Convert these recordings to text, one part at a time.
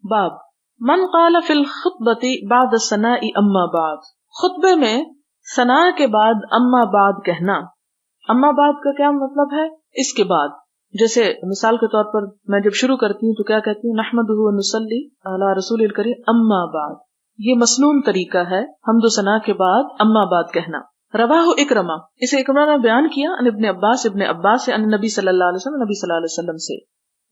باب من قال فی الخطبۃ بعد الثناء اما بعد، خطبے میں ثنا کے بعد اما بعد کہنا. اما بعد کا کیا مطلب ہے؟ اس کے بعد. جیسے مثال کے طور پر میں جب شروع کرتی ہوں تو کیا کہتی ہوں؟ نحمدہ و نصلی علی رسول الکریم اما بعد. یہ مسنون طریقہ ہے حمد و ثنا کے بعد اما بعد کہنا. رواہ اکرمہ، اسے اکرمہ نے بیان کیا ان ابن عباس سے ان نبی صلی اللہ علیہ وسلم، نبی صلی اللہ علیہ وسلم سے.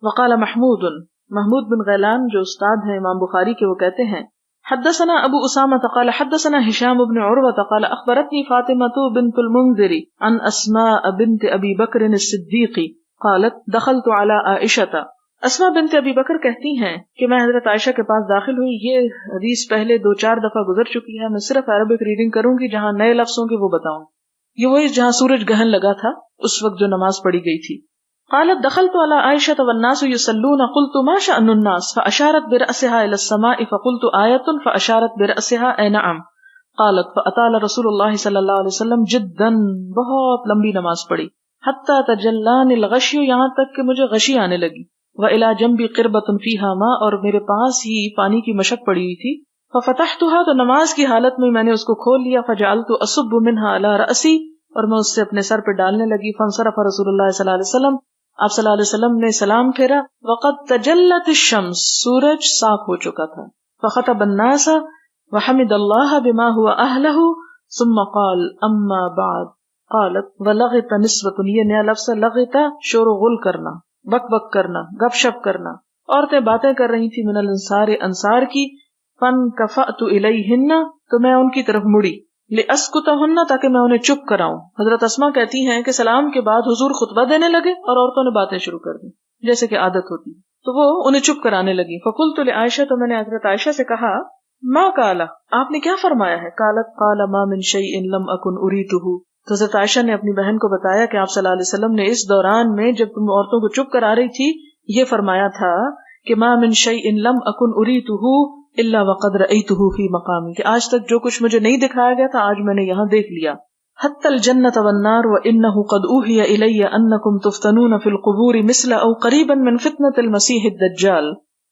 وقال محمود بن غیلان جو استاد ہیں امام بخاری کے، وہ کہتے ہیں حدثنا ابو اسامہ قال حدثنا ہشام بن عروہ قال اخبرتنی فاطمہ بنت المنذر عن اسماء بنت ابی بکر الصدیق قالت دخلت على عائشہ. اسماء بنت ابی بکر کہتی ہیں کہ میں حضرت عائشہ کے پاس داخل ہوئی. یہ حدیث پہلے 2-4 دفعہ گزر چکی ہے. میں صرف عربک ریڈنگ کروں گی، جہاں نئے لفظ ہوں گے وہ بتاؤں. یہ وہی جہاں سورج گہن لگا تھا اس وقت جو نماز پڑھی گئی تھی. قالت دخلت على عائشة والناس يصلون قلت ما شأن الناس فأشارت برأسها إلى السماء فقلت آية فأشارت برأسها أي نعم. قالت فأطال رسول الله صلى الله عليه وسلم جدا، بہت لمبی نماز پڑھی. حتى تجلاني الغشي، یہاں تک کہ مجھے غشی آنے لگی. وإلى جنبي قربة فيها ماء، اور میرے پاس ہی پانی کی مشک پڑی ہوئی تھی. ففتحتها، تو نماز کی حالت میں نے اس کو کھول لیا. فجعلت أصب منها على رأسي، اور میں اس سے اپنے سر پہ ڈالنے لگی. فانصرف رسول اللہ صلی اللہ علیہ وسلم، آپ صلی اللہ علیہ وسلم نے سلام پھیرا. وقد تجلت الشمس، سورج صاف ہو چکا تھا. فخطب الناس وحمد اللہ بما هو اہلہ ثم قال اما بعد. قالت ولغت نسوۃ، یہ نیا لفظ لغت، شور و غل کرنا، بک بک کرنا، گپ شپ کرنا. عورتیں باتیں کر رہی تھی من الانصار، انصار کی. فانکفأت الیہن، تو میں ان کی طرف مڑی. لأسکتہن، تاکہ میں انہیں چپ کراؤں. حضرت اسماء کہتی ہیں کہ سلام کے بعد حضور خطبہ دینے لگے اور عورتوں نے باتیں شروع کر دی جیسے کہ عادت ہوتی، تو وہ انہیں چپ کرانے لگی. فقلت لعائشہ، تو میں نے حضرت عائشہ سے کہا ما قال، آپ نے کیا فرمایا ہے؟ قالت قال ما من شیء لم اکن اریتہ. تو حضرت عائشہ نے اپنی بہن کو بتایا کہ آپ صلی اللہ علیہ وسلم نے اس دوران میں جب تم عورتوں کو چپ کرا رہی تھی یہ فرمایا تھا کہ ما من شیء لم اکن اریتہ الا وقد رأیتہ فی مقامی، کہ آج تک جو کچھ مجھے نہیں دکھایا گیا تھا آج میں نے یہاں دیکھ لیا. حتی الجنۃ والنار وانہ قد اوحی الی انکم تفتنون فی القبور مثل او قریبا من فتنة المسیح الدجال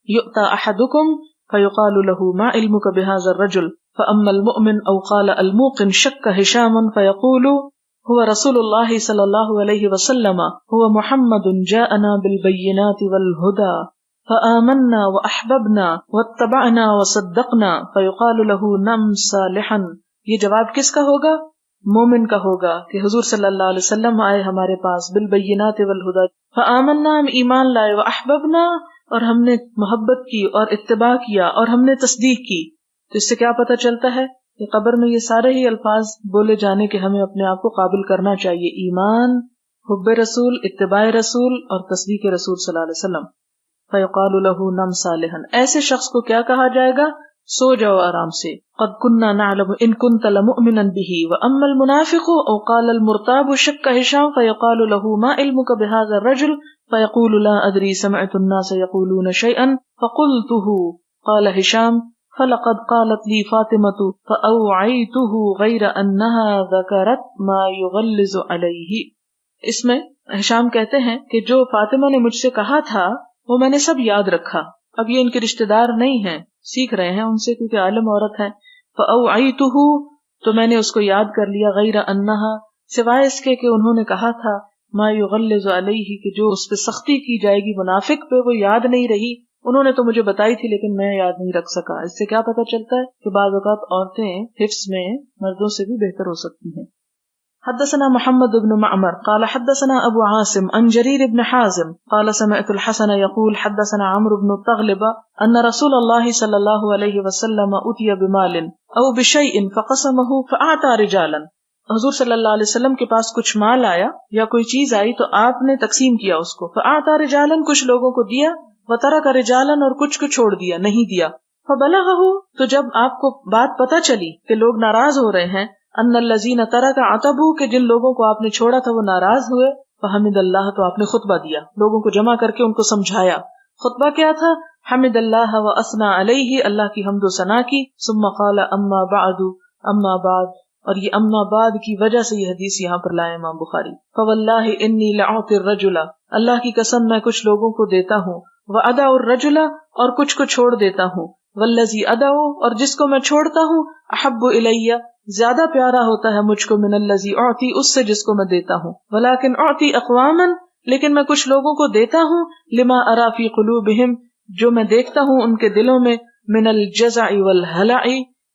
یؤتی احدکم فیقال له ما علمک بهذا الرجل فاما المؤمن او قال الموقن شک هشام فیقول هو رسول اللہ صلی اللہ علیہ وسلم هو محمد جاءنا بالبینات والہدى فآمنا وأحببنا واتبعنا وصدقنا فيقال له نم صالحا. یہ جواب کس کا ہوگا؟ مومن کا ہوگا کہ حضور صلی اللہ علیہ وسلم آئے ہمارے پاس بالبینات والہدى، فآمنا، ہم ایمان لائے، وأحببنا، اور ہم نے محبت کی اور اتباع کیا اور ہم نے تصدیق کی. تو اس سے کیا پتہ چلتا ہے کہ قبر میں یہ سارے ہی الفاظ بولے جانے کے ہمیں اپنے آپ کو قابل کرنا چاہیے: ایمان، حب رسول، اتباع رسول اور تصدیق رسول صلی اللہ علیہ وسلم. فیقال له نم صالحا، ایسے شخص کو کیا کہا جائے گا؟ سو جاؤ آرام سے. قد كنا نعلم ان كنت لمؤمنا به واما المنافق او قال المرتاب شك هشام فيقال له ما علمك بهذا الرجل فيقول لا ادري سمعت الناس يقولون شيئا فقلته. قال هشام فلقد قالت لي فاطمة فأوعيته غير انها ذكرت ما يغلظ عليه. اس میں ہشام کہتے ہیں کہ جو فاطمہ نے مجھ سے کہا تھا وہ میں نے سب یاد رکھا. اب یہ ان کے رشتہ دار نہیں ہیں، سیکھ رہے ہیں ان سے کیونکہ عالم عورت ہے. فأوعيته، تو میں نے اس کو یاد کر لیا. غیر انها، سوائے اس کے کہ انہوں نے کہا تھا ما يغلظ علیہ، کہ جو اس پہ سختی کی جائے گی منافق پہ، وہ یاد نہیں رہی. انہوں نے تو مجھے بتائی تھی لیکن میں یاد نہیں رکھ سکا. اس سے کیا پتہ چلتا ہے کہ بعض اوقات عورتیں حفظ میں مردوں سے بھی بہتر ہو سکتی ہیں. حدثنا محمد بن معمر قال حدثنا ابو عاصم عن جرير بن حازم قال سمعت الحسن يقول حدثنا عمرو بن الطغلب ان رسول الله صلى الله عليه وسلم اتي بمال او بشيء فقسمه فاعطى رجالا. حضور صلی اللہ علیہ وسلم کے پاس کچھ مال آیا یا کوئی چیز آئی تو آپ نے تقسیم کیا اس کو. فاعطى رجالا، کچھ لوگوں کو دیا. وترك رجالا، اور کچھ کو چھوڑ دیا، نہیں دیا. فبلغه، تو جب آپ کو بات پتہ چلی کہ لوگ ناراض ہو رہے ہیں، ان الذین ترک عتبوا، کہ جن لوگوں کو آپ نے چھوڑا تھا وہ ناراض ہوئے. فحمد اللہ، تو آپ نے خطبہ دیا، لوگوں کو جمع کر کے ان کو سمجھایا. خطبہ کیا تھا؟ حمد اللہ و اثنا علیہ، اللہ کی حمد و ثنا کی. ثم قال اما بعد، اما بعد، اور یہ اما بعد کی وجہ سے یہ حدیث یہاں پر لائے امام بخاری. فواللہ انی لأعطی الرجل، اللہ کی قسم میں کچھ لوگوں کو دیتا ہوں. وَأَدَعُ الرَّجُلَ اور کچھ کو چھوڑ دیتا ہوں، وَالَّذِي أَدَعُ اور جس کو میں چھوڑتا ہوں، أَحَبُّ إِلَيَّ زیادہ پیارا ہوتا ہے مجھ کو، من الذی اعطی اس سے جس کو میں دیتا ہوں، ولیکن اعطی اقواما لیکن میں کچھ لوگوں کو دیتا ہوں، لما ارا فی قلوبہم جو میں دیکھتا ہوں ان کے دلوں میں، من الجزع والہلع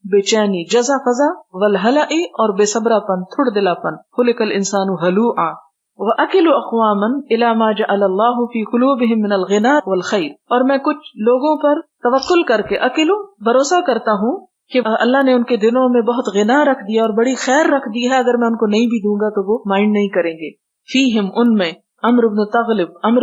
بے چینی جزع فزع، والہلع اور بے صبرا پن تھڑ دلا پن، خلق الانسان ہلوعا، وَأَكِلُ أَقْوَامًا إِلَى مَا جَعَلَ اللَّهُ فِي قُلُوبِهِم مِّنَ الْغِنَى وَالْخَيْرِ اور میں کچھ لوگوں پر توکل کر کے اکلو بھروسہ کرتا ہوں کہ اللہ نے ان کے دلوں میں بہت غنا رکھ دیا اور بڑی خیر رکھ دی ہے، اگر میں ان کو نہیں بھی دوں گا تو وہ مائنڈ نہیں کریں گے. فیہم ان میں عمرو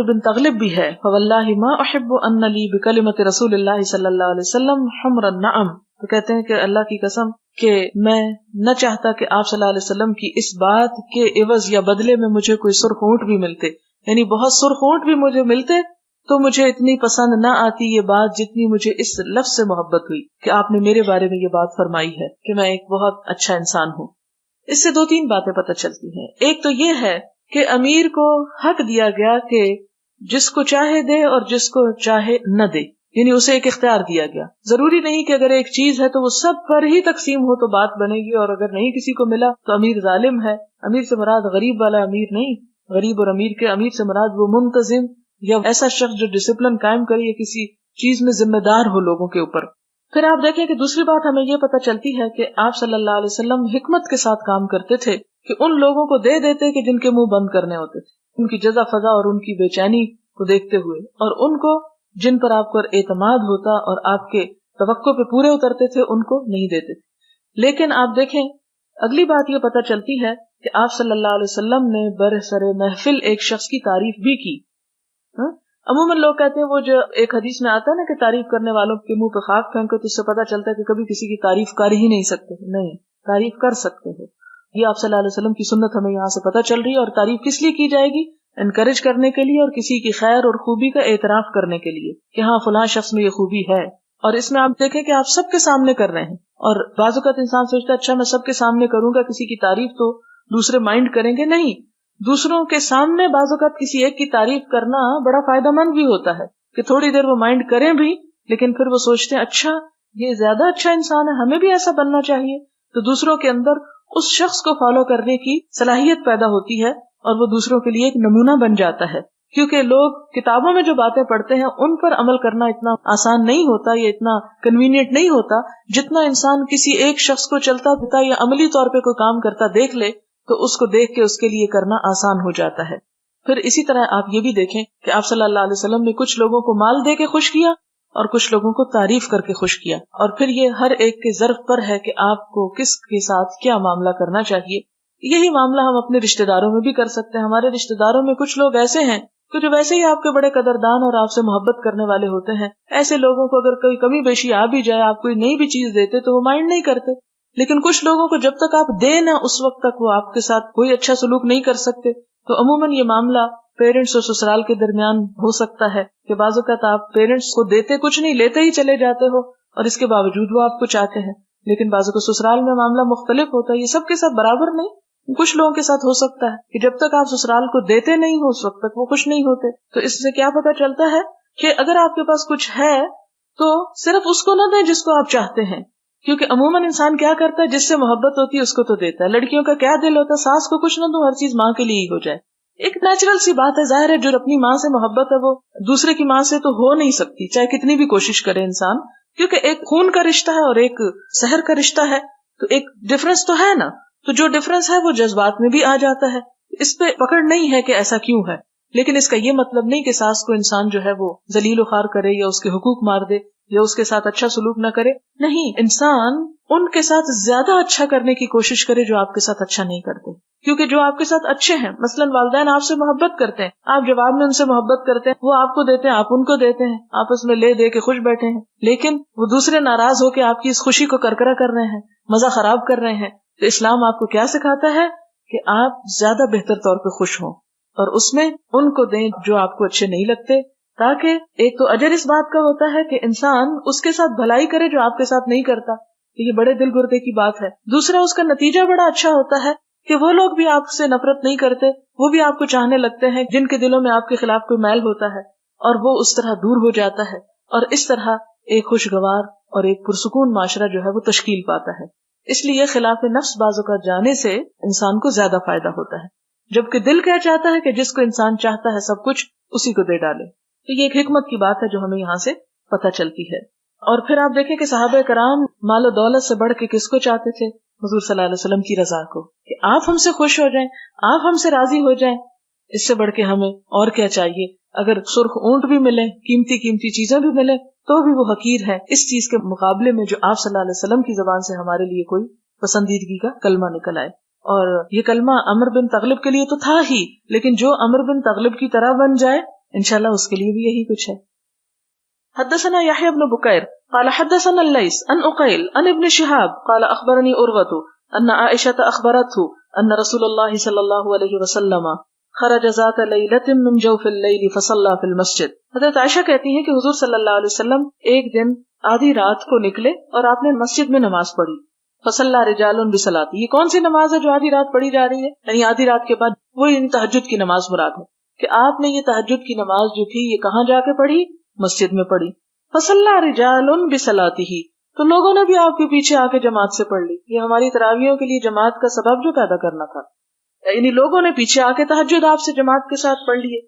بن تغلب بھی ہے، فواللہ ما احب ان لی بکلمۃ رسول اللہ صلی اللہ علیہ وسلم حمر النعم، تو کہتے ہیں کہ اللہ کی قسم کہ میں نہ چاہتا کہ آپ صلی اللہ علیہ وسلم کی اس بات کے عوض یا بدلے میں مجھے کوئی سرخ اونٹ بھی ملتے، یعنی بہت سرخ اونٹ بھی مجھے ملتے تو مجھے اتنی پسند نہ آتی یہ بات جتنی مجھے اس لفظ سے محبت ہوئی کہ آپ نے میرے بارے میں یہ بات فرمائی ہے کہ میں ایک بہت اچھا انسان ہوں. اس سے دو تین باتیں پتہ چلتی ہیں. ایک تو یہ ہے کہ امیر کو حق دیا گیا کہ جس کو چاہے دے اور جس کو چاہے نہ دے، یعنی اسے ایک اختیار دیا گیا. ضروری نہیں کہ اگر ایک چیز ہے تو وہ سب پر ہی تقسیم ہو تو بات بنے گی، اور اگر نہیں کسی کو ملا تو امیر ظالم ہے. امیر سے مراد غریب والا امیر نہیں، غریب اور امیر کے امیر سے مراد وہ منتظم یا ایسا شخص جو ڈسپلن قائم کرے یا کسی چیز میں ذمہ دار ہو لوگوں کے اوپر. پھر آپ دیکھیں کہ دوسری بات ہمیں یہ پتہ چلتی ہے کہ آپ صلی اللہ علیہ وسلم حکمت کے ساتھ کام کرتے تھے کہ ان لوگوں کو دے دیتے کہ جن کے منہ بند کرنے ہوتے تھے، ان کی جزا فضا اور ان کی بے چینی کو دیکھتے ہوئے، اور ان کو جن پر آپ پر اعتماد ہوتا اور آپ کے توقع پہ پورے اترتے تھے ان کو نہیں دیتے تھے. لیکن آپ دیکھیں اگلی بات یہ پتہ چلتی ہے کہ آپ صلی اللہ علیہ وسلم نے برسر محفل ایک شخص کی تعریف بھی کی. عموماً لوگ کہتے ہیں وہ جو ایک حدیث میں آتا ہے نا کہ تعریف کرنے والوں کے منہ پہ خاک پھینکو، تو اس سے پتہ چلتا ہے کہ کبھی کسی کی تعریف کر ہی نہیں سکتے. نہیں، تعریف کر سکتے ہو. یہ آپ صلی اللہ علیہ وسلم کی سنت ہمیں یہاں سے پتہ چل رہی ہے. اور تعریف کس لیے کی جائے گی؟ انکریج کرنے کے لیے اور کسی کی خیر اور خوبی کا اعتراف کرنے کے لیے کہ ہاں فلاں شخص میں یہ خوبی ہے. اور اس میں آپ دیکھیں کہ آپ سب کے سامنے کر رہے ہیں. اور بعض اوقات انسان سوچتا ہے اچھا میں سب کے سامنے کروں گا، کسی کی تعریف تو دوسرے مائنڈ کریں گے. نہیں، دوسروں کے سامنے بعض اوقات کسی ایک کی تعریف کرنا بڑا فائدہ مند بھی ہوتا ہے کہ تھوڑی دیر وہ مائنڈ کریں بھی، لیکن پھر وہ سوچتے ہیں اچھا یہ زیادہ اچھا انسان ہے، ہمیں بھی ایسا بننا چاہیے. تو دوسروں کے اندر اس شخص کو فالو کرنے کی صلاحیت پیدا ہوتی ہے اور وہ دوسروں کے لیے ایک نمونہ بن جاتا ہے. کیونکہ لوگ کتابوں میں جو باتیں پڑھتے ہیں ان پر عمل کرنا اتنا آسان نہیں ہوتا یا اتنا کنوینئنٹ نہیں ہوتا جتنا انسان کسی ایک شخص کو چلتا پھرتا یا عملی طور پہ کوئی کام کرتا دیکھ لے تو اس کو دیکھ کے اس کے لیے کرنا آسان ہو جاتا ہے. پھر اسی طرح آپ یہ بھی دیکھیں کہ آپ صلی اللہ علیہ وسلم نے کچھ لوگوں کو مال دے کے خوش کیا اور کچھ لوگوں کو تعریف کر کے خوش کیا. اور پھر یہ ہر ایک کے ظرف پر ہے کہ آپ کو کس کے ساتھ کیا معاملہ کرنا چاہیے. یہی معاملہ ہم اپنے رشتہ داروں میں بھی کر سکتے ہیں. ہمارے رشتہ داروں میں کچھ لوگ ایسے ہیں کہ جو ویسے ہی آپ کے بڑے قدردان اور آپ سے محبت کرنے والے ہوتے ہیں. ایسے لوگوں کو اگر کوئی کمی بیشی آ بھی جائے، آپ کوئی نئی بھی چیز دیتے تو وہ مائنڈ نہیں کرتے. لیکن کچھ لوگوں کو جب تک آپ دیں نہ اس وقت تک وہ آپ کے ساتھ کوئی اچھا سلوک نہیں کر سکتے. تو عموماً یہ معاملہ پیرنٹس اور سسرال کے درمیان ہو سکتا ہے کہ بعض اوقات آپ پیرنٹس کو دیتے کچھ نہیں، لیتے ہی چلے جاتے ہو اور اس کے باوجود وہ آپ کو چاہتے ہیں. لیکن بعض اوقات سسرال میں معاملہ مختلف ہوتا ہے. یہ سب کے ساتھ برابر نہیں. کچھ لوگوں کے ساتھ ہو سکتا ہے کہ جب تک آپ سسرال کو دیتے نہیں ہو اس وقت تک وہ خوش نہیں ہوتے. تو اس سے کیا پتہ چلتا ہے کہ اگر آپ کے پاس کچھ ہے تو صرف اس کو نہ دیں جس کو آپ چاہتے ہیں، کیونکہ عموماً انسان کیا کرتا ہے جس سے محبت ہوتی ہے اس کو تو دیتا ہے. لڑکیوں کا کیا دل ہوتا ہے، ساس کو کچھ نہ دوں، ہر چیز ماں کے لیے ہی ہو جائے. ایک نیچرل سی بات ہے. ظاہر ہے جو اپنی ماں سے محبت ہے وہ دوسرے کی ماں سے تو ہو نہیں سکتی چاہے کتنی بھی کوشش کرے انسان، کیونکہ ایک خون کا رشتہ ہے اور ایک سحر کا رشتہ ہے. تو ایک ڈفرنس تو ہے نا. تو جو ڈفرنس ہے وہ جذبات میں بھی آ جاتا ہے. اس پہ پکڑ نہیں ہے کہ ایسا کیوں ہے. لیکن اس کا یہ مطلب نہیں کہ ساس کو انسان جو ہے وہ ذلیل و خوار کرے یا اس کے حقوق مار دے یا اس کے ساتھ اچھا سلوک نہ کرے. نہیں، انسان ان کے ساتھ زیادہ اچھا کرنے کی کوشش کرے جو آپ کے ساتھ اچھا نہیں کرتے. کیونکہ جو آپ کے ساتھ اچھے ہیں، مثلاً والدین آپ سے محبت کرتے ہیں، آپ جواب میں ان سے محبت کرتے ہیں، وہ آپ کو دیتے ہیں، آپ ان کو دیتے ہیں، آپس میں لے دے کے خوش بیٹھے ہیں. لیکن وہ دوسرے ناراض ہو کے آپ کی اس خوشی کو کرکرا کر رہے ہیں، مزہ خراب کر رہے ہیں. تو اسلام آپ کو کیا سکھاتا ہے کہ آپ زیادہ بہتر طور پہ خوش ہوں اور اس میں ان کو دیں جو آپ کو اچھے نہیں لگتے، تاکہ ایک تو اجر اس بات کا ہوتا ہے کہ انسان اس کے ساتھ بھلائی کرے جو آپ کے ساتھ نہیں کرتا. یہ بڑے دل گردے کی بات ہے. دوسرا اس کا نتیجہ بڑا اچھا ہوتا ہے کہ وہ لوگ بھی آپ سے نفرت نہیں کرتے، وہ بھی آپ کو چاہنے لگتے ہیں جن کے دلوں میں آپ کے خلاف کوئی میل ہوتا ہے. اور وہ اس طرح دور ہو جاتا ہے، اور اس طرح ایک خوشگوار اور ایک پرسکون معاشرہ جو ہے وہ تشکیل پاتا ہے. اس لیے خلاف نفس بازو کا جانے سے انسان کو زیادہ فائدہ ہوتا ہے، جبکہ دل کیا چاہتا ہے کہ جس کو انسان چاہتا ہے سب کچھ اسی کو دے ڈالے. تو یہ ایک حکمت کی بات ہے جو ہمیں یہاں سے پتہ چلتی ہے. اور پھر آپ دیکھیں کہ صحابہ کرام مال و دولت سے بڑھ کے کس کو چاہتے تھے؟ حضور صلی اللہ علیہ وسلم کی رضا کو، کہ آپ ہم سے خوش ہو جائیں، آپ ہم سے راضی ہو جائیں. اس سے بڑھ کے ہمیں اور کیا چاہیے؟ اگر سرخ اونٹ بھی ملے، قیمتی چیزیں بھی ملے تو بھی وہ حقیر ہے اس چیز کے مقابلے میں جو آپ صلی اللہ علیہ وسلم کی زبان سے ہمارے لیے کوئی پسندیدگی کا کلمہ نکل آئے. اور یہ کلمہ عمر بن تغلب کے لیے تو تھا ہی، لیکن جو عمر بن تغلب کی طرح بن جائے انشاءاللہ اس کے لیے بھی یہی کچھ ہے. حدثنا يحيى بن بكير قال حدثنا الليث عن عقيل عن ابن شهاب قال اخبرني عروة ان عائشة اخبرته ان رسول الله صلى الله عليه وسلم خرج ذات ليلة من جوف الليل فصلى في المسجد. حضرت عائشہ کہتی ہیں کہ حضور صلی اللہ علیہ وسلم ایک دن آدھی رات کو نکلے اور آپ نے مسجد میں نماز پڑھی. فصلى رجال بصلاة. یہ کون سی نماز ہے جو آدھی رات پڑھی جا رہی ہے؟ یعنی آدھی رات کے بعد وہ تہجد کی نماز مراد ہے کہ آپ نے یہ تہجد کی نماز جو تھی یہ کہاں جا کے پڑھی؟ مسجد میں پڑھی. فصلى رجال بصلاته. تو لوگوں نے بھی آپ کے پیچھے آ کے جماعت سے پڑھ لی. یہ ہماری تراویحوں کے لیے جماعت کا سبب جو پیدا کرنا تھا، یعنی لوگوں نے پیچھے آ کے تہجد آپ سے جماعت کے ساتھ پڑھ لیے.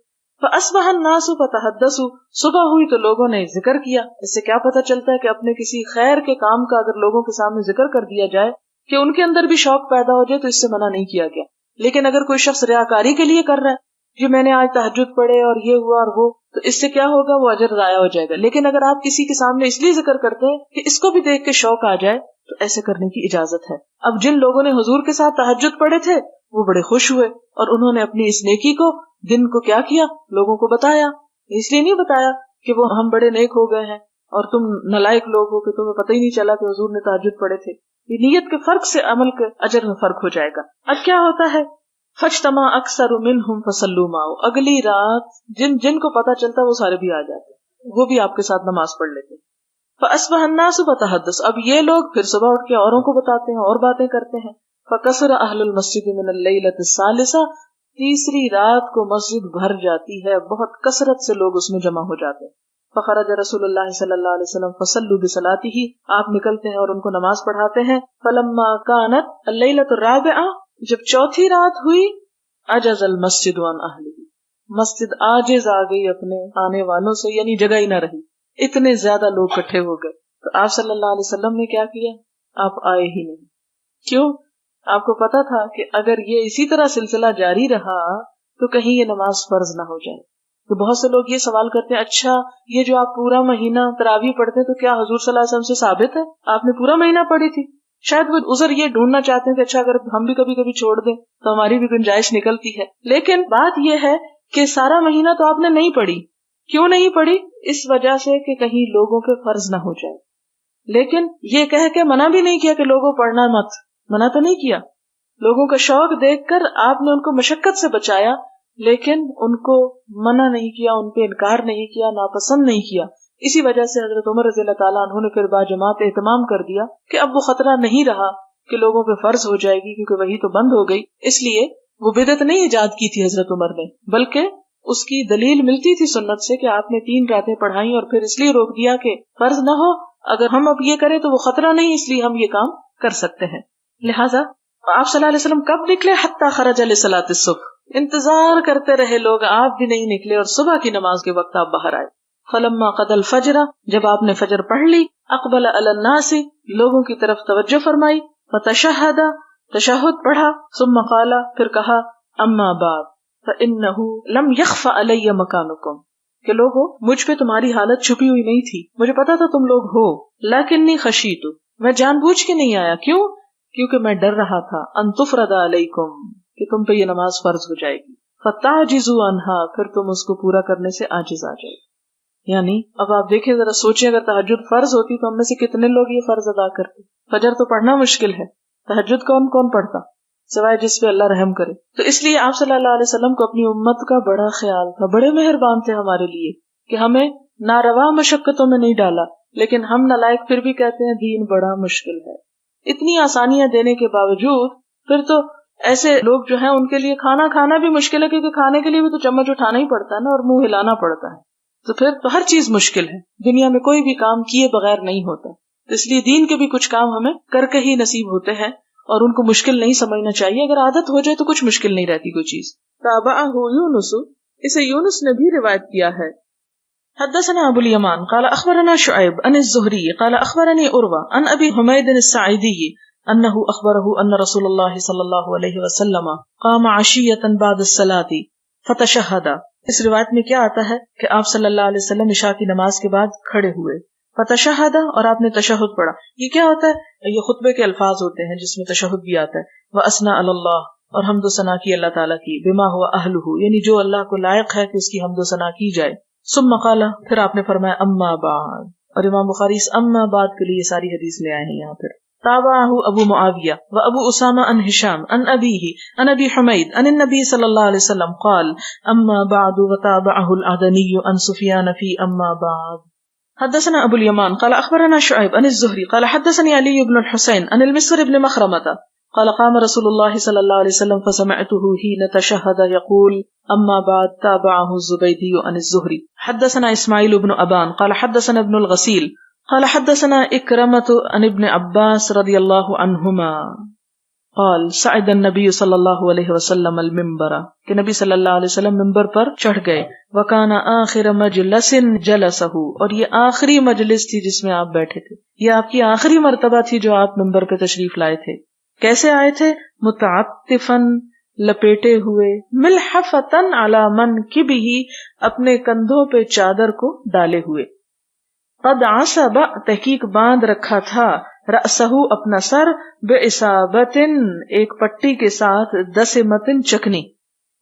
فاصبح الناس فتحدثوا. صبح ہوئی تو لوگوں نے ذکر کیا. اس سے کیا پتہ چلتا ہے کہ اپنے کسی خیر کے کام کا اگر لوگوں کے سامنے ذکر کر دیا جائے کہ ان کے اندر بھی شوق پیدا ہو جائے تو اس سے منع نہیں کیا گیا. لیکن اگر کوئی شخص ریاکاری کے لیے کر رہا ہے کہ میں نے آج تہجد پڑھے اور یہ ہوا اور وہ، تو اس سے کیا ہوگا؟ وہ اجر ضائع ہو جائے گا. لیکن اگر آپ کسی کے سامنے اس لیے ذکر کرتے ہیں کہ اس کو بھی دیکھ کے شوق آ جائے تو ایسے کرنے کی اجازت ہے. اب جن لوگوں نے حضور کے ساتھ تہجد پڑھے تھے وہ بڑے خوش ہوئے اور انہوں نے اپنی اس نیکی کو، دن کو کیا کیا؟ لوگوں کو بتایا. اس لیے نہیں بتایا کہ وہ ہم بڑے نیک ہو گئے ہیں اور تم نالائق لوگ ہو کہ تمہیں پتہ ہی نہیں چلا کہ حضور نے تہجد پڑھے تھے. یہ نیت کے فرق سے عمل کے اجر میں فرق ہو جائے گا. اب کیا ہوتا ہے؟ فاجتمع اکثر منہم فصلوا معه. اگلی رات جن کو پتہ چلتا وہ سارے بھی آ جاتے، وہ بھی آپ کے ساتھ نماز پڑھ لیتے. فاصبح الناس فتحدث. اب یہ لوگ پھر صبح اٹھ کے اوروں کو بتاتے ہیں اور باتیں کرتے ہیں. فکثر اہل المسجد من الليلة الثالثة. تیسری رات کو مسجد بھر جاتی ہے، بہت کثرت سے لوگ اس میں جمع ہو جاتے ہیں. فخرج رسول اللہ صلی اللہ علیہ وسلم فصلوا بصلاته. آپ نکلتے ہیں اور ان کو نماز پڑھاتے ہیں. فلما كانت الليلة الرابعة. جب چوتھی رات ہوئی، عجز المسجد عن اہلہ. مسجد عاجز آ گئی اپنے آنے والوں سے، یعنی جگہ ہی نہ رہی، اتنے زیادہ لوگ اکٹھے ہو گئے. تو آپ صلی اللہ علیہ وسلم نے کیا کیا؟ آپ آئے ہی نہیں. کیوں؟ آپ کو پتا تھا کہ اگر یہ اسی طرح سلسلہ جاری رہا تو کہیں یہ نماز فرض نہ ہو جائے. تو بہت سے لوگ یہ سوال کرتے ہیں، اچھا یہ جو آپ پورا مہینہ تراویح پڑھتے ہیں تو کیا حضور صلی اللہ علیہ وسلم سے ثابت ہے آپ نے پورا مہینہ پڑھی تھی؟ شاید وہ عذر یہ ڈھونڈنا چاہتے ہیں کہ اچھا اگر ہم بھی کبھی کبھی چھوڑ دیں تو ہماری بھی گنجائش نکلتی ہے. لیکن بات یہ ہے کہ سارا مہینہ تو آپ نے نہیں پڑھی. کیوں نہیں پڑھی؟ اس وجہ سے کہ کہیں لوگوں پہ فرض نہ ہو جائے. لیکن یہ کہہ کے منع بھی نہیں کیا کہ لوگوں پڑھنا مت، منع تو نہیں کیا. لوگوں کا شوق دیکھ کر آپ نے ان کو مشقت سے بچایا، لیکن ان کو منع نہیں کیا، ان پہ انکار نہیں کیا، ناپسند نہیں کیا. اسی وجہ سے حضرت عمر رضی اللہ تعالیٰ عنہ نے پھر باجماعت اہتمام کر دیا کہ اب وہ خطرہ نہیں رہا کہ لوگوں پہ فرض ہو جائے گی، کیونکہ وہی تو بند ہو گئی. اس لیے وہ بدعت نہیں ایجاد کی تھی حضرت عمر نے، بلکہ اس کی دلیل ملتی تھی سنت سے کہ آپ نے 3 راتیں پڑھائیں اور پھر اس لیے روک دیا کہ فرض نہ ہو. اگر ہم اب یہ کریں تو وہ خطرہ نہیں، اس لیے ہم یہ کام کر سکتے ہیں. لہٰذا آپ صلی اللہ علیہ وسلم کب نکلے؟ حتی خرج لصلاۃ الصبح. انتظار کرتے رہے لوگ، آپ بھی نہیں نکلے اور صبح کی نماز کے وقت آپ باہر آئے. فلما قضى الفجر. جب آپ نے فجر پڑھ لی، اقبل علی الناس. لوگوں کی طرف توجہ فرمائی. فتشہد. تشہد پڑھا. ثم قال. پھر کہا اما بعد فإنه لم يخف علی مکانکم. کہ لوگو مجھ پہ تمہاری حالت چھپی ہوئی نہیں تھی، مجھے پتا تھا تم لوگ ہو. لکنی خشیت. میں جان بوجھ کے نہیں آیا. کیوں؟ کیونکہ میں ڈر رہا تھا ان تفرض علیکم، کہ تم پہ یہ نماز فرض ہو جائے گی. فتعجزوا عنها. پھر تم اس کو پورا کرنے سے عاجز آ جائے. یعنی اب آپ دیکھیں ذرا سوچیں، اگر تہجد فرض ہوتی تو ہم میں سے کتنے لوگ یہ فرض ادا کرتے. فجر تو پڑھنا مشکل ہے، تہجد کون کون پڑھتا سوائے جس پہ اللہ رحم کرے. تو اس لیے آپ صلی اللہ علیہ وسلم کو اپنی امت کا بڑا خیال تھا، بڑے مہربان تھے ہمارے لیے کہ ہمیں ناروا مشقتوں میں نہیں ڈالا. لیکن ہم نالائق پھر بھی کہتے ہیں دین بڑا مشکل ہے. اتنی آسانیاں دینے کے باوجود پھر تو ایسے لوگ جو ہیں ان کے لیے کھانا کھانا بھی مشکل ہے، کیونکہ کھانے کے لیے بھی تو چمچ اٹھانا ہی پڑتا ہے نا، اور منہ ہلانا پڑتا ہے. تو پھر تو ہر چیز مشکل ہے، دنیا میں کوئی بھی کام کیے بغیر نہیں ہوتا، تو اس لیے دین کے بھی کچھ کام ہمیں کر کے ہی نصیب ہوتے ہیں اور ان کو مشکل نہیں سمجھنا چاہیے. اگر عادت ہو جائے تو کچھ مشکل نہیں رہتی کوئی چیز. تابعہ یونس، اسے یونس نے بھی روایت کیا ہے. حدثنا ابو الیمان قال اخبرنا شعیب عن الزہری قال اخبرنی عروہ عن ابی حمید الساعدی انه اخبره ان رسول اللہ صلی اللہ علیہ وسلم قام عشیۃ بعد الصلاۃ فتشہد. اس روایت میں کیا آتا ہے کہ آپ صلی اللہ علیہ وسلم عشاء کی نماز کے بعد کھڑے ہوئے، فتشہد، اور آپ نے تشہد پڑھا. یہ کیا ہوتا ہے؟ یہ خطبے کے الفاظ ہوتے ہیں جس میں تشہد بھی آتا ہے. وَأَثْنَىٰ عَلَى اللَّهِ، اور حمد و ثنا کی اللہ تعالیٰ کی، بما ہوا اہلہ، یعنی جو اللہ کو لائق ہے کہ اس کی حمد و ثنا کی جائے. ثم قال، پھر آپ نے فرمایا اما بعد، اور امام بخاری اس اما بعد کے لیے یہ ساری حدیث لے آئے ہیں یہاں پر. تابعہ ابو معاویہ و ابو اسامہ عن ہشام عن ابیہ عن ابی حمید عن النبی صلی اللہ علیہ وسلم قال اما بعد وتابعہ العدنی عن سفیان فی اما بعد. حدثنا ابو الیمان قال اخبرنا شعیب عن الزہری قال حدثني علی بن الحسین عن المسور بن مخرمة قال قام رسول اللہ صلی اللہ علیہ وسلم فسمعته حين تشهد يقول اما بعد تابعه الزبیدی عن الزہری. حدثنا اسماعیل بن ابان قال حدثنا ابن الغسیل قال حدثنا اکرمة عن ابن عباس رضی اللہ عنہما قال صعد النبی صلی اللہ علیہ وسلم المنبر، کہ نبی صلی اللہ علیہ وسلم منبر پر چڑھ گئے. وکان آخر مجلس جلسہ، اور یہ آخری مجلس تھی جس میں آپ بیٹھے تھے، یہ آپ کی آخری مرتبہ تھی جو آپ منبر پہ تشریف لائے تھے. کیسے آئے تھے؟ متعطفن، لپیٹے ہوئے، ملحفتن علی منکبہ، اپنے کندھوں پہ چادر کو ڈالے ہوئے. قد عصب، تحقیق باندھ رکھا تھا، رأسہ، اپنا سر، بعصابتن، ایک پٹی کے ساتھ، دسمتن، چکنی،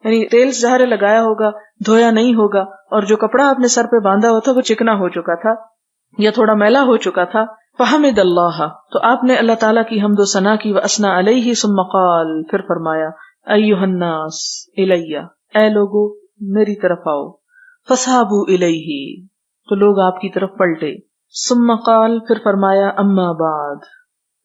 یعنی تیل ظاہر لگایا ہوگا، دھویا نہیں ہوگا، اور جو کپڑا آپ نے سر پہ باندھا ہوا تھا وہ چکنا ہو چکا تھا یا تھوڑا میلا ہو چکا تھا. فحمد اللہ، تو آپ نے اللہ تعالیٰ کی حمد و ثنا کی. واثنى علیہ، ثم قال، پھر فرمایا ایھا الناس الی، اے لوگو میری طرف آؤ. فصحابوا الیہ، تو لوگ آپ کی طرف پلٹے. ثم قال، پھر فرمایا اما بعد.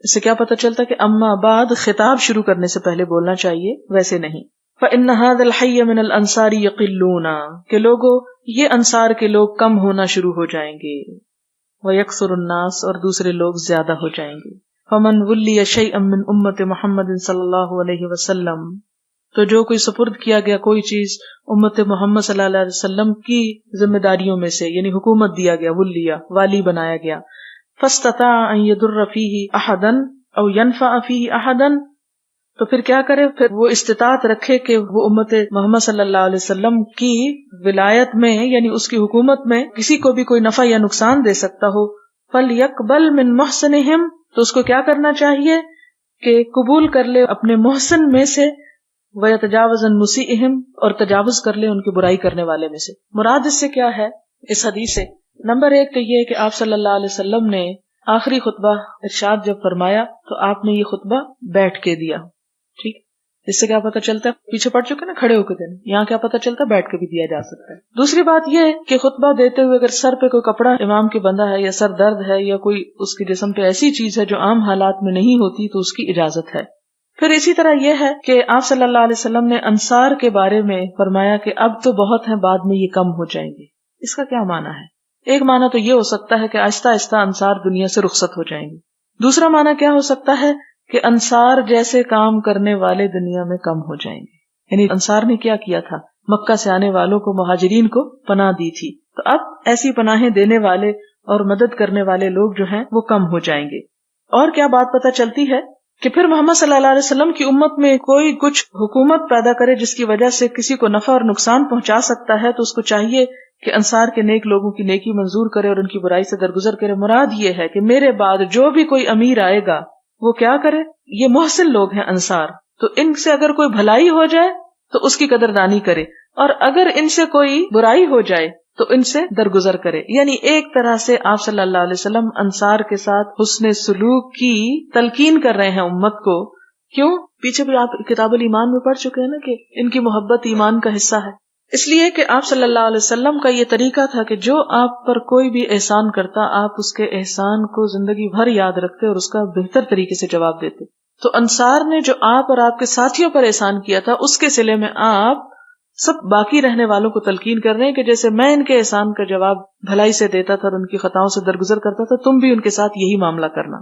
اس سے کیا پتہ چلتا کہ اما بعد خطاب شروع کرنے سے پہلے بولنا چاہیے، ویسے نہیں. فإن هذا الحي من الانصار يقلون، کہ لوگو یہ انصار کے لوگ کم ہونا شروع ہو جائیں گے. ويكثر الناس، اور دوسرے لوگ زیادہ ہو جائیں گے. فمن ولي شيئا من امت محمد صلی اللہ علیہ وسلم، تو جو کوئی سپرد کیا گیا کوئی چیز امت محمد صلی اللہ علیہ وسلم کی ذمہ داریوں میں سے، یعنی حکومت دیا گیا، ولیا، والی بنایا گیا. فاستطاع ان يضر فيه احدا او ينفع فيه احدا، تو پھر کیا کرے؟ پھر وہ استطاعت رکھے کہ وہ امت محمد صلی اللہ علیہ وسلم کی ولایت میں، یعنی اس کی حکومت میں کسی کو بھی کوئی نفع یا نقصان دے سکتا ہو. فَلْيَقْبَلْ مِنْ مُحْسِنِهِمْ، تو اس کو کیا کرنا چاہیے کہ قبول کر لے اپنے محسن میں سے، وَيَتَجَاوَزَ عَنْ مُسِيئِهِمْ، اور تجاوز کر لے ان کی برائی کرنے والے میں سے. مراد اس سے کیا ہے اس حدیث سے؟ نمبر ایک تو یہ کہ آپ صلی اللہ علیہ وسلم نے آخری خطبہ ارشاد جب فرمایا تو آپ نے یہ خطبہ بیٹھ کے دیا. ٹھیک، اس سے کیا پتہ چلتا ہے؟ پیچھے پڑ چکے نا کھڑے ہو کے دینا، یہاں کیا پتہ چلتا ہے؟ بیٹھ کے بھی دیا جا سکتا ہے. دوسری بات یہ کہ خطبہ دیتے ہوئے اگر سر پہ کوئی کپڑا امام کے بندھا ہے یا سر درد ہے یا کوئی اس کے جسم پہ ایسی چیز ہے جو عام حالات میں نہیں ہوتی تو اس کی اجازت ہے. پھر اسی طرح یہ ہے کہ آپ صلی اللہ علیہ وسلم نے انصار کے بارے میں فرمایا کہ اب تو بہت ہیں، بعد میں یہ کم ہو جائیں گے. اس کا کیا معنی ہے؟ ایک معنی تو یہ ہو سکتا ہے کہ آہستہ آہستہ انصار دنیا سے رخصت ہو جائیں گے. دوسرا معنی کیا ہو سکتا ہے کہ انصار جیسے کام کرنے والے دنیا میں کم ہو جائیں گے. یعنی انصار نے کیا کیا تھا؟ مکہ سے آنے والوں کو، مہاجرین کو پناہ دی تھی، تو اب ایسی پناہیں دینے والے اور مدد کرنے والے لوگ جو ہیں وہ کم ہو جائیں گے. اور کیا بات پتہ چلتی ہے کہ پھر محمد صلی اللہ علیہ وسلم کی امت میں کوئی کچھ حکومت پیدا کرے جس کی وجہ سے کسی کو نفع اور نقصان پہنچا سکتا ہے، تو اس کو چاہیے کہ انصار کے نیک لوگوں کی نیکی منظور کرے اور ان کی برائی سے درگزر کرے. مراد یہ ہے کہ میرے بعد جو بھی کوئی امیر آئے گا وہ کیا کرے؟ یہ محسن لوگ ہیں انصار، تو ان سے اگر کوئی بھلائی ہو جائے تو اس کی قدردانی کرے، اور اگر ان سے کوئی برائی ہو جائے تو ان سے درگزر کرے. یعنی ایک طرح سے آپ صلی اللہ علیہ وسلم انصار کے ساتھ حسن سلوک کی تلقین کر رہے ہیں امت کو. کیوں؟ پیچھے بھی آپ کتاب الایمان میں پڑھ چکے ہیں نا کہ ان کی محبت ایمان کا حصہ ہے. اس لیے کہ آپ صلی اللہ علیہ وسلم کا یہ طریقہ تھا کہ جو آپ پر کوئی بھی احسان کرتا آپ اس کے احسان کو زندگی بھر یاد رکھتے اور اس کا بہتر طریقے سے جواب دیتے. تو انصار نے جو آپ اور آپ کے ساتھیوں پر احسان کیا تھا اس کے صلے میں آپ سب باقی رہنے والوں کو تلقین کر رہے ہیں کہ جیسے میں ان کے احسان کا جواب بھلائی سے دیتا تھا اور ان کی خطاؤں سے درگزر کرتا تھا، تم بھی ان کے ساتھ یہی معاملہ کرنا.